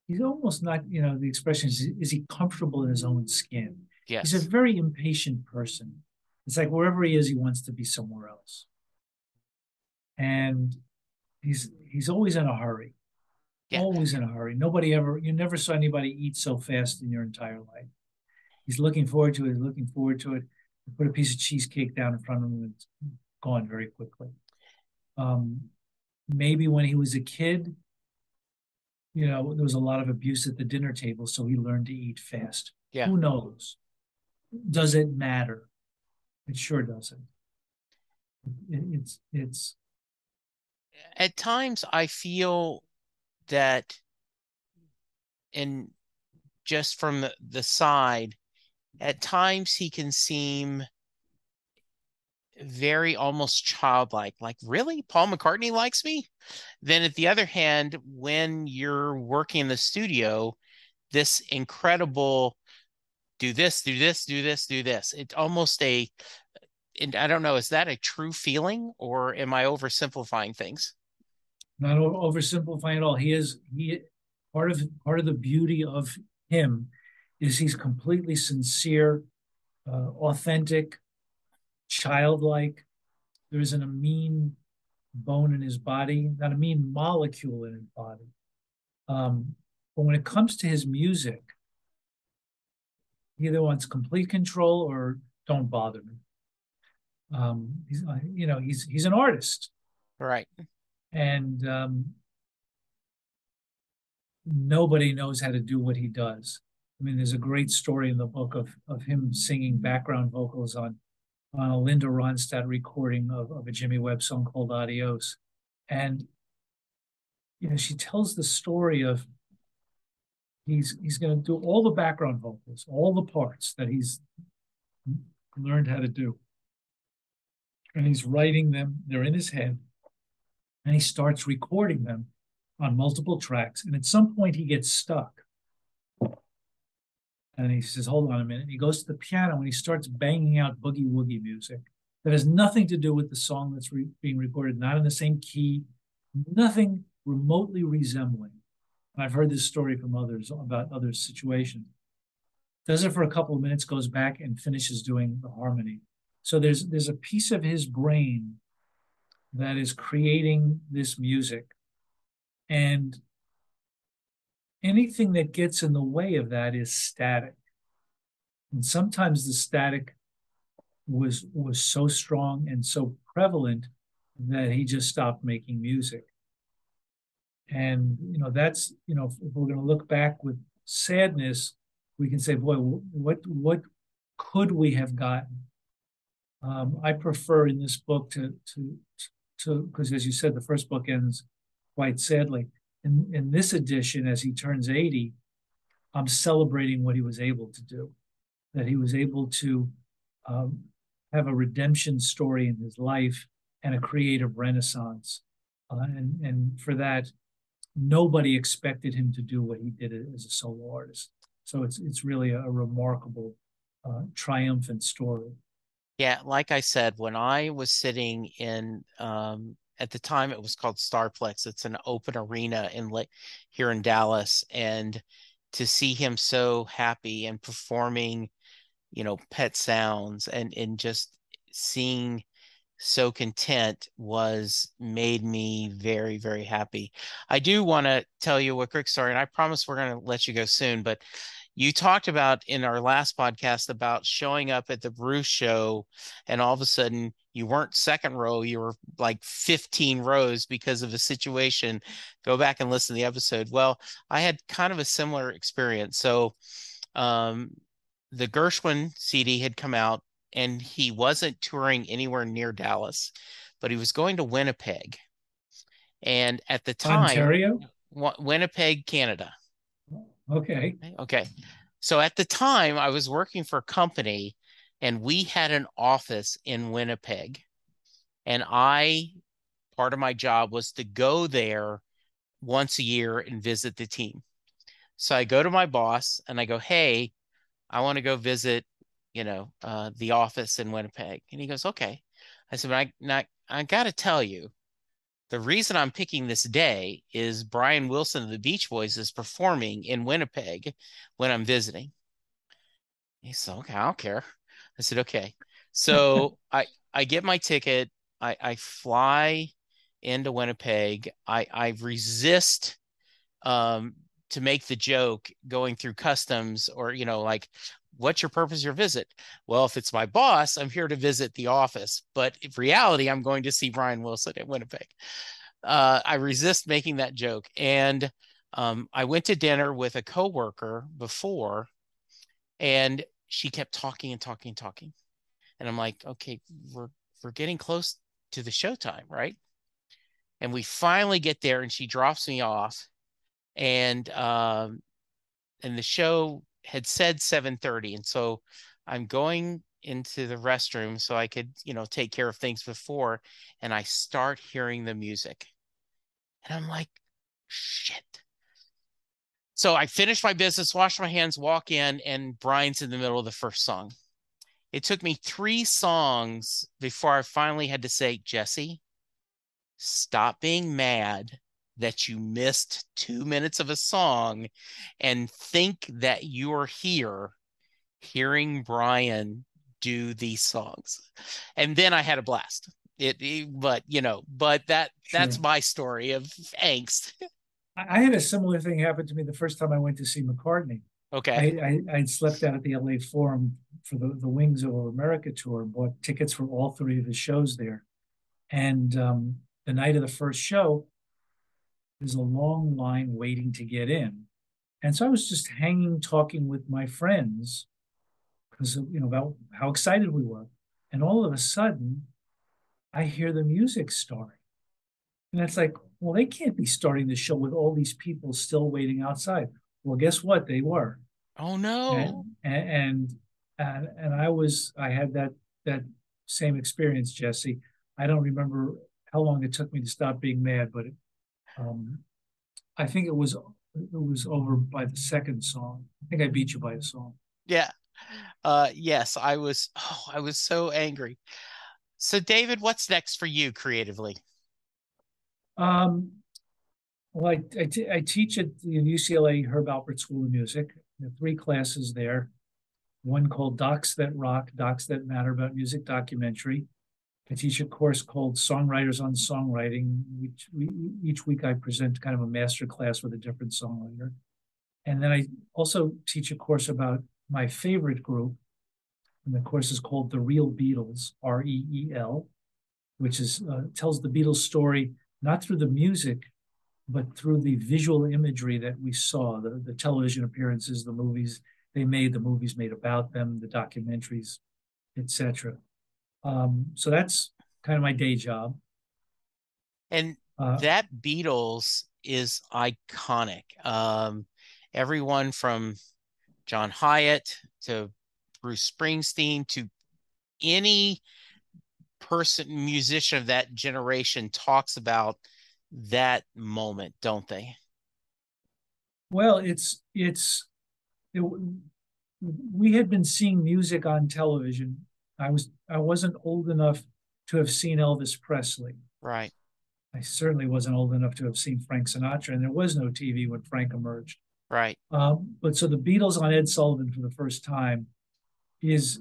he's almost not, the expression is he comfortable in his own skin? Yes. He's a very impatient person. It's like wherever he is, he wants to be somewhere else. And he's always in a hurry. Yeah. Always in a hurry. You never saw anybody eat so fast in your entire life. He's looking forward to it. You put a piece of cheesecake down in front of him and it's gone very quickly. Maybe when he was a kid, there was a lot of abuse at the dinner table, so he learned to eat fast. Yeah. Who knows? Does it matter? It sure doesn't. It's at times I feel that, and just from the side, at times he can seem very almost childlike, like, really? Paul McCartney likes me? Then at the other hand, when you're working in the studio, this incredible do this, do this, do this, do this. It's almost and I don't know, is that a true feeling or am I oversimplifying things? Not oversimplifying at all. Part of the beauty of him is he's completely sincere, authentic, childlike. There isn't a mean bone in his body, not a mean molecule in his body. But when it comes to his music, he either wants complete control or don't bother me. He's an artist, right? And nobody knows how to do what he does. I mean, there's a great story in the book of him singing background vocals on a Linda Ronstadt recording of a Jimmy Webb song called Adios. And, she tells the story of he's going to do all the background vocals, all the parts that he's learned how to do. And he's writing them, they're in his head, and he starts recording them on multiple tracks. And at some point he gets stuck. And he says, hold on a minute. He goes to the piano and he starts banging out boogie woogie music that has nothing to do with the song that's being recorded, not in the same key, nothing remotely resembling. And I've heard this story from others about other situations. Does it for a couple of minutes, goes back and finishes doing the harmony. So there's a piece of his brain that is creating this music. And anything that gets in the way of that is static. And sometimes the static was so strong and so prevalent that he just stopped making music. And, that's, if we're going to look back with sadness, we can say, boy, what could we have gotten? I prefer in this book to because, as you said, the first book ends quite sadly. In this edition, as he turns 80, I'm celebrating what he was able to do, that he was able to have a redemption story in his life and a creative renaissance. And for that, nobody expected him to do what he did as a solo artist. So it's really a remarkable, triumphant story. Yeah, like I said, when I was sitting in at the time it was called Starplex. It's an open arena here in Dallas, and to see him so happy and performing, Pet Sounds and just seeing so content made me very, very happy. I do want to tell you a quick story, and I promise we're going to let you go soon, but you talked about in our last podcast about showing up at the Bruce show and all of a sudden you weren't second row, you were like 15 rows because of a situation. Go back and listen to the episode. Well, I had kind of a similar experience. So the Gershwin CD had come out and he wasn't touring anywhere near Dallas, but he was going to Winnipeg. And at the time, Ontario? Winnipeg, Canada. Okay. So at the time I was working for a company and we had an office in Winnipeg, and part of my job was to go there once a year and visit the team. So I go to my boss and I go, hey, I want to go visit, the office in Winnipeg. And he goes, okay. I said, but I got to tell you, the reason I'm picking this day is Brian Wilson of the Beach Boys is performing in Winnipeg when I'm visiting. He said, okay, I don't care. I said, okay. So I get my ticket. I fly into Winnipeg. I resist to make the joke going through customs or, like, what's your purpose of your visit? Well, if it's my boss, I'm here to visit the office. But in reality, I'm going to see Brian Wilson at Winnipeg. I resist making that joke. And I went to dinner with a coworker before, and she kept talking and talking and talking. And I'm like, okay, we're getting close to the showtime, right? And we finally get there, and she drops me off. And the show had said 7:30, and so I'm going into the restroom so I could, take care of things before, and I start hearing the music. And I'm like, shit. So I finish my business, wash my hands, walk in, and Brian's in the middle of the first song. It took me 3 songs before I finally had to say, Jesse, stop being mad that you missed 2 minutes of a song and think that you're here hearing Brian do these songs. And then I had a blast. But that's my story of angst. I had a similar thing happen to me the first time I went to see McCartney. Okay. I'd slept out at the LA Forum for the Wings Over America tour, bought tickets for all 3 of his shows there. And the night of the first show, there's a long line waiting to get in. And so I was just hanging, talking with my friends because about how excited we were. And all of a sudden, I hear the music starting. And it's like, well, they can't be starting the show with all these people still waiting outside. Well, guess what? They were. Oh no. And I had that same experience, Jesse. I don't remember how long it took me to stop being mad, but I think it was over by the second song. I think I beat you by a song. Yeah. Yes, I was so angry. So David, what's next for you creatively? Well, I teach at the UCLA Herb Alpert School of Music. There are 3 classes there. One called Docs That Rock, Docs That Matter about Music Documentary. I teach a course called Songwriters on Songwriting. Each week I present kind of a master class with a different songwriter. And then I also teach a course about my favorite group. And the course is called The Real Beatles, REEL, which tells the Beatles story, not through the music, but through the visual imagery that we saw, the television appearances, the movies. they made, the movies made about them, the documentaries, etc. So that's kind of my day job. And that Beatles is iconic. Everyone from John Hyatt to Bruce Springsteen to any musician of that generation talks about that moment, don't they? Well, we had been seeing music on television. I wasn't old enough to have seen Elvis Presley. Right. I certainly wasn't old enough to have seen Frank Sinatra, and there was no TV when Frank emerged. Right. But so the Beatles on Ed Sullivan for the first time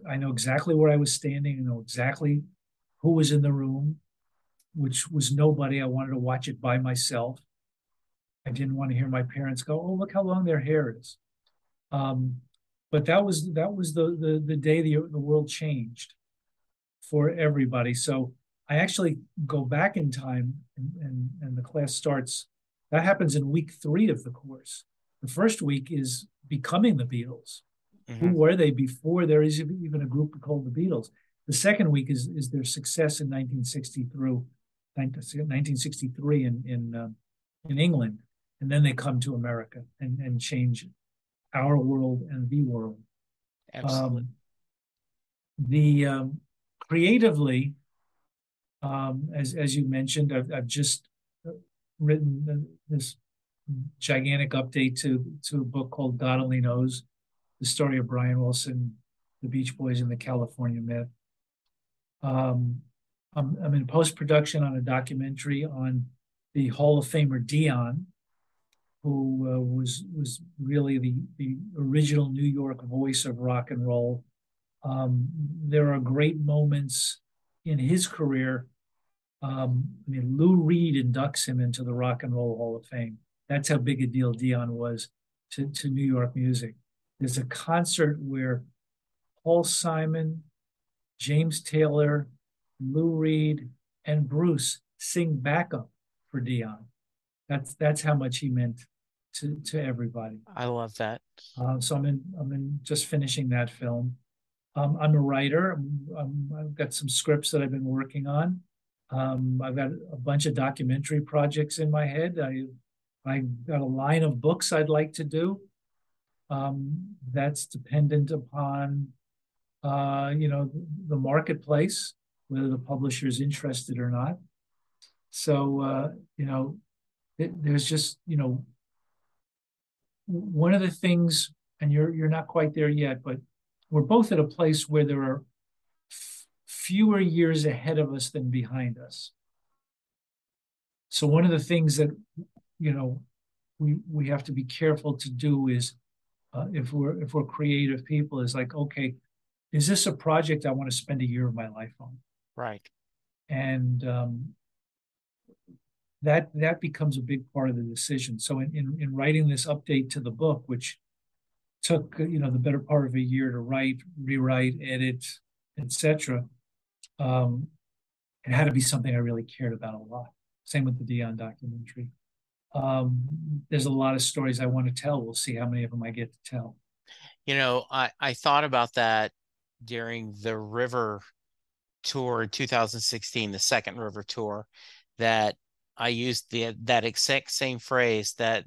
I know exactly where I was standing. I know exactly who was in the room, which was nobody. I wanted to watch it by myself. I didn't want to hear my parents go, "Oh, look how long their hair is." But that was the day the world changed for everybody. So I actually go back in time, and the class starts. That happens in week 3 of the course. The first week is becoming the Beatles. Mm-hmm. Who were they before there is even a group called the Beatles? The second week is their success in 1963 in England, and then they come to America and change our world and the world. Absolutely. Creatively, as you mentioned, I've just written this gigantic update to a book called God Only Knows, the story of Brian Wilson, the Beach Boys, and the California Myth. I'm in post-production on a documentary on the Hall of Famer Dion, who was really the original New York voice of rock and roll. There are great moments in his career. Lou Reed inducts him into the Rock and Roll Hall of Fame. That's how big a deal Dion was to New York music. There's a concert where Paul Simon, James Taylor, Lou Reed, and Bruce sing backup for Dion. That's how much he meant to everybody. I love that. So I'm just finishing that film. I'm a writer. I've got some scripts that I've been working on. I've got a bunch of documentary projects in my head. I got a line of books I'd like to do. That's dependent upon the marketplace, whether the publisher's interested or not. So there's just one of the things, and you're not quite there yet, but we're both at a place where there are fewer years ahead of us than behind us. So one of the things that we have to be careful to do is if we're creative people is like, okay, is this a project I want to spend a year of my life on? Right. And that becomes a big part of the decision. So in writing this update to the book, which took the better part of a year to write, rewrite, edit, etc., it had to be something I really cared about a lot. Same with the Dion documentary. There's a lot of stories I want to tell. We'll see how many of them I get to tell. I thought about that during the River tour in 2016, the second River tour, that I used that exact same phrase, that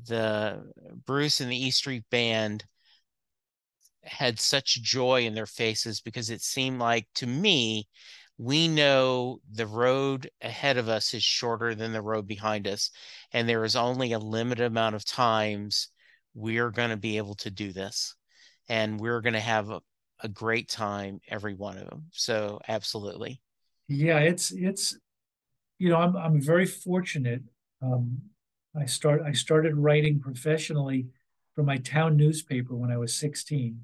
the Bruce and the E Street Band had such joy in their faces, because it seemed like, to me, we know the road ahead of us is shorter than the road behind us, and there is only a limited amount of times we're going to be able to do this, and we're going to have a great time, every one of them. So absolutely. Yeah, it's I'm very fortunate. I started writing professionally for my town newspaper when I was 16,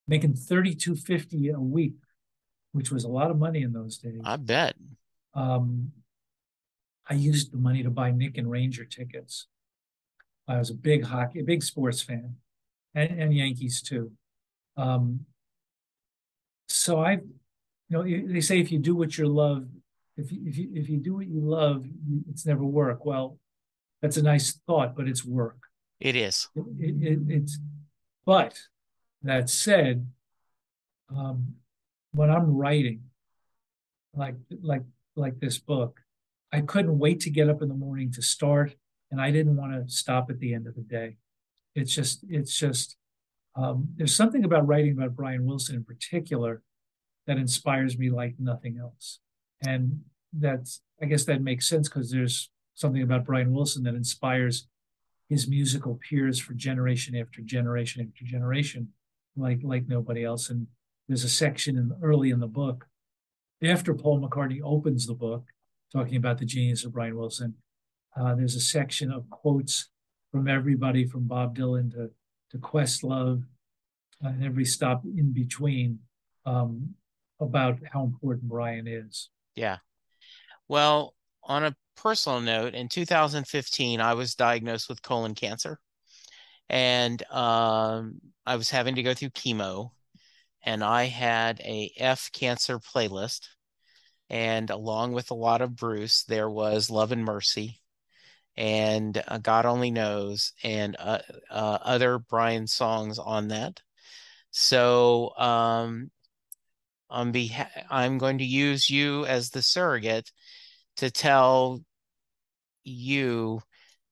making $32.50 a week, which was a lot of money in those days. I bet. I used the money to buy Knick and Ranger tickets. I was a big sports fan, and Yankees too. So they say if you do what you love, if you do what you love, it's never work. Well, that's a nice thought, but it's work. It is. It's But that said, when I'm writing, like like like this book, I couldn't wait to get up in the morning to start, and I didn't want to stop at the end of the day. It's just there's something about writing about Brian Wilson in particular that inspires me like nothing else. And that's, I guess that makes sense because there's something about Brian Wilson that inspires his musical peers for generation after generation after generation, like nobody else. And there's a section early in the book after Paul McCartney opens the book, talking about the genius of Brian Wilson. There's a section of quotes from everybody from Bob Dylan to Questlove and every stop in between, about how important Brian is. Yeah. Well, on a personal note, in 2015, I was diagnosed with colon cancer, and I was having to go through chemo, and I had a F cancer playlist, and along with a lot of Bruce, there was Love and Mercy and God Only Knows, and other Brian songs on that. So I'm going to use you as the surrogate to tell you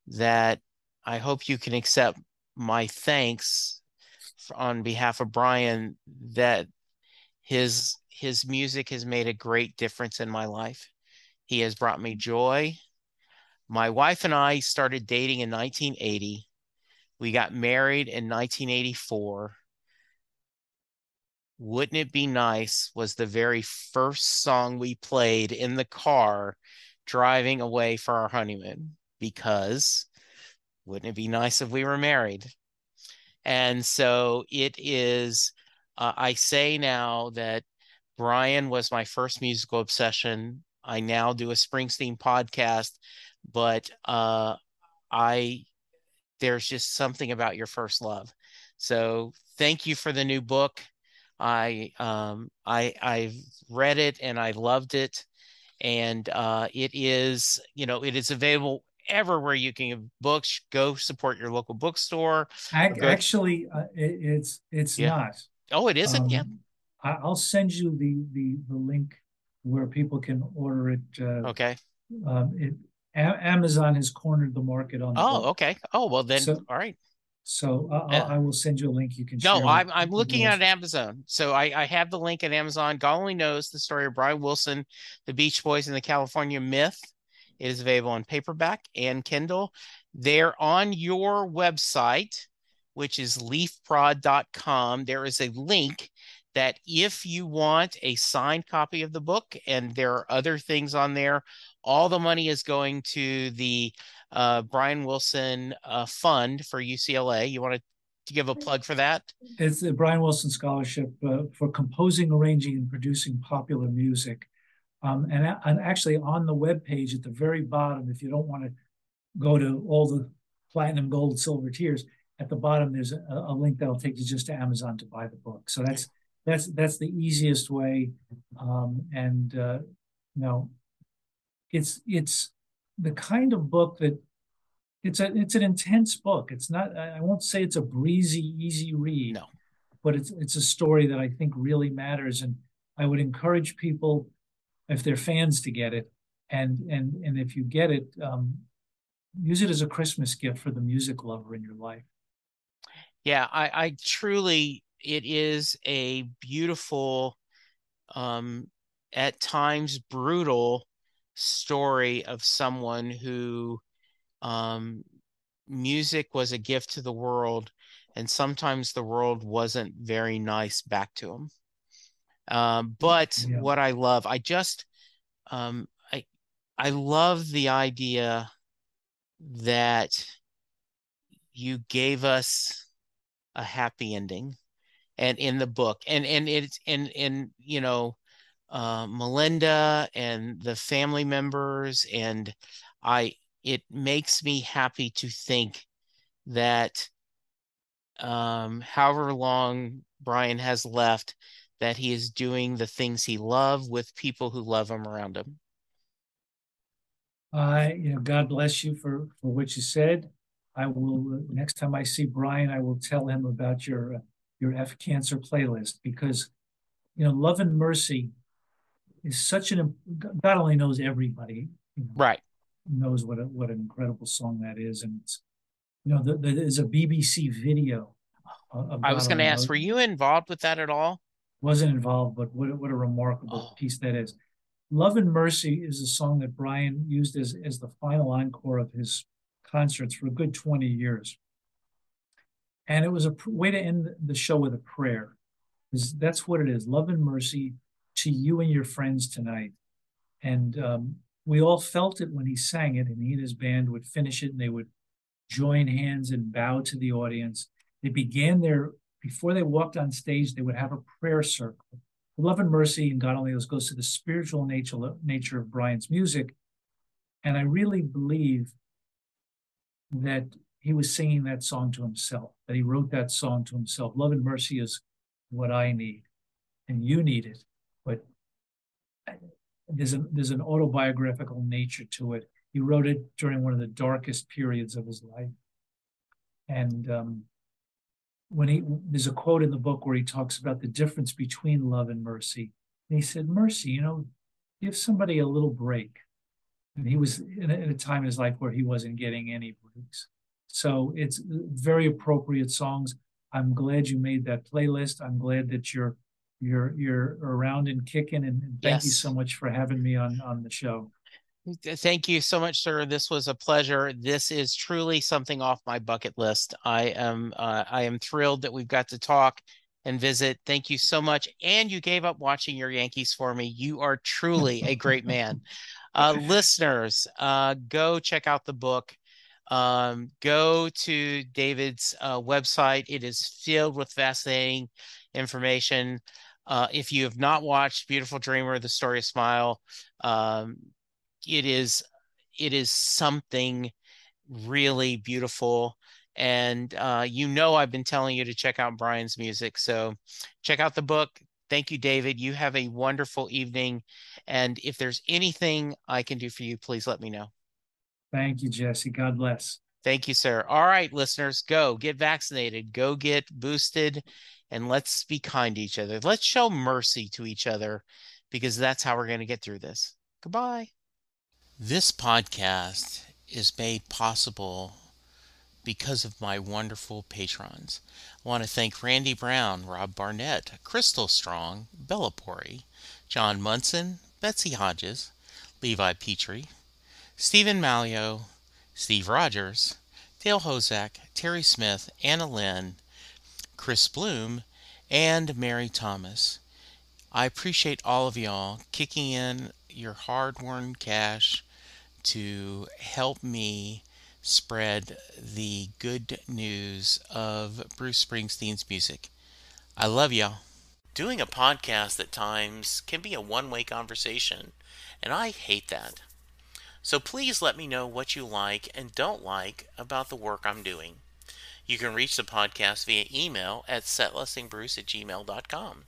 that I hope you can accept my thanks on behalf of Brian, that his music has made a great difference in my life. He has brought me joy. My wife and I started dating in 1980. We got married in 1984. Wouldn't It Be Nice was the very first song we played in the car driving away for our honeymoon, because wouldn't it be nice if we were married? And so it is, I say now that Brian was my first musical obsession. I now do a Springsteen podcast, but there's just something about your first love. So thank you for the new book. I've read it and I loved it, and it is available everywhere you can get books. Go support your local bookstore. Actually, it's Yeah. not. Oh, it isn't. Yeah. I'll send you the link where people can order it. Okay. Amazon has cornered the market on the book. Okay. Oh, well then, all right. So I will send you a link you can share. No, I'm looking at Amazon. So I have the link at Amazon. God Only Knows, the story of Brian Wilson, the Beach Boys, and the California Myth. It is available on paperback and Kindle. They're on your website, which is leafprod.com. There is a link that if you want a signed copy of the book, and there are other things on there, all the money is going to the Brian Wilson Fund for UCLA. You want to give a plug for that? It's the Brian Wilson Scholarship for composing, arranging, and producing popular music. And actually on the webpage at the very bottom, if you don't want to go to all the platinum, gold, silver tiers, at the bottom there's a link that'll take you just to Amazon to buy the book. So that's the easiest way. It's the kind of book that it's an intense book. It's not, I won't say it's a breezy, easy read. No. But it's a story that I think really matters. And I would encourage people, if they're fans, to get it. And if you get it, use it as a Christmas gift for the music lover in your life. Yeah, I truly, it is a beautiful, at times brutal story of someone who music was a gift to the world, and sometimes the world wasn't very nice back to him. But yeah. What I love, I love the idea that you gave us a happy ending, and in the book, and it's and Melinda and the family members, and it makes me happy to think that however long Brian has left, that he is doing the things he loved with people who love him around him. God bless you for what you said. I will, next time I see Brian, I will tell him about your F Cancer playlist, because, Love and Mercy is such God only knows everybody, Right. knows what an incredible song that is. And it's, there's a BBC video of I God was going to only ask, knows. were you involved with that at all? Wasn't involved, but what a remarkable piece that is. Love and Mercy is a song that Brian used as the final encore of his concerts for a good 20 years. And it was a way to end the show with a prayer. That's what it is. Love and mercy to you and your friends tonight. And we all felt it when he sang it, and he and his band would finish it, and they would join hands and bow to the audience. They began before they walked on stage, they would have a prayer circle. Love and Mercy and God Only Knows goes to the spiritual nature of Brian's music. And I really believe that he was singing that song to himself, that he wrote that song to himself. Love and Mercy is what I need, and you need it. But there's an autobiographical nature to it. He wrote it during one of the darkest periods of his life. And there's a quote in the book where he talks about the difference between love and mercy. And he said, mercy, give somebody a little break. And he was in a time in his life where he wasn't getting any breaks. So it's very appropriate songs. I'm glad you made that playlist. I'm glad that you're around and kicking. And thank you so much for having me on the show. Thank you so much, sir. This was a pleasure. This is truly something off my bucket list. I am thrilled that we've got to talk and visit. Thank you so much. And you gave up watching your Yankees for me. You are truly a great man. Listeners, go check out the book. Go to David's website. It is filled with fascinating information. If you have not watched Beautiful Dreamer, The Story of Smile, it is something really beautiful. And I've been telling you to check out Brian's music. So check out the book. Thank you, David. You have a wonderful evening. And if there's anything I can do for you, please let me know. Thank you, Jesse. God bless. Thank you, sir. All right, listeners, go get vaccinated, go get boosted, and let's be kind to each other. Let's show mercy to each other, because that's how we're going to get through this. Goodbye. This podcast is made possible because of my wonderful patrons. I want to thank Randy Brown, Rob Barnett, Crystal Strong, Bella Pori, John Munson, Betsy Hodges, Levi Petrie, Stephen Malio, Steve Rogers, Dale Hozak, Terry Smith, Anna Lynn, Chris Bloom, and Mary Thomas. I appreciate all of y'all kicking in your hard-earned cash to help me spread the good news of Bruce Springsteen's music. I love y'all. Doing a podcast at times can be a one-way conversation, and I hate that. So please let me know what you like and don't like about the work I'm doing. You can reach the podcast via email at setlistingbruce@gmail.com.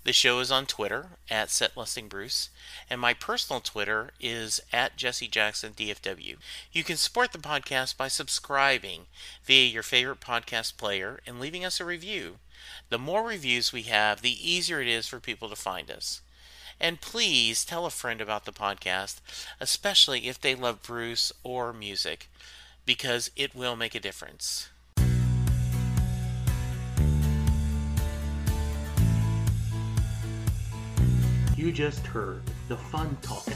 The show is on Twitter at setlistingbruce, and my personal Twitter is at jessejacksondfw. You can support the podcast by subscribing via your favorite podcast player and leaving us a review. The more reviews we have, the easier it is for people to find us. And please tell a friend about the podcast, especially if they love Bruce or music, because it will make a difference. You just heard the fun-talking,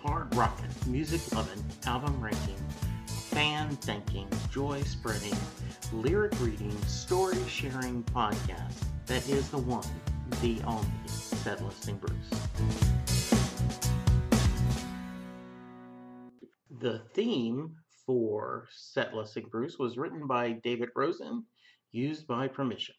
hard-rocking, music-loving, album-ranking, fan-thinking, joy-spreading, lyric-reading, story-sharing podcast that is the one, the only, Set Listing Bruce. The theme for Set Listing Bruce was written by David Rosen, used by permission.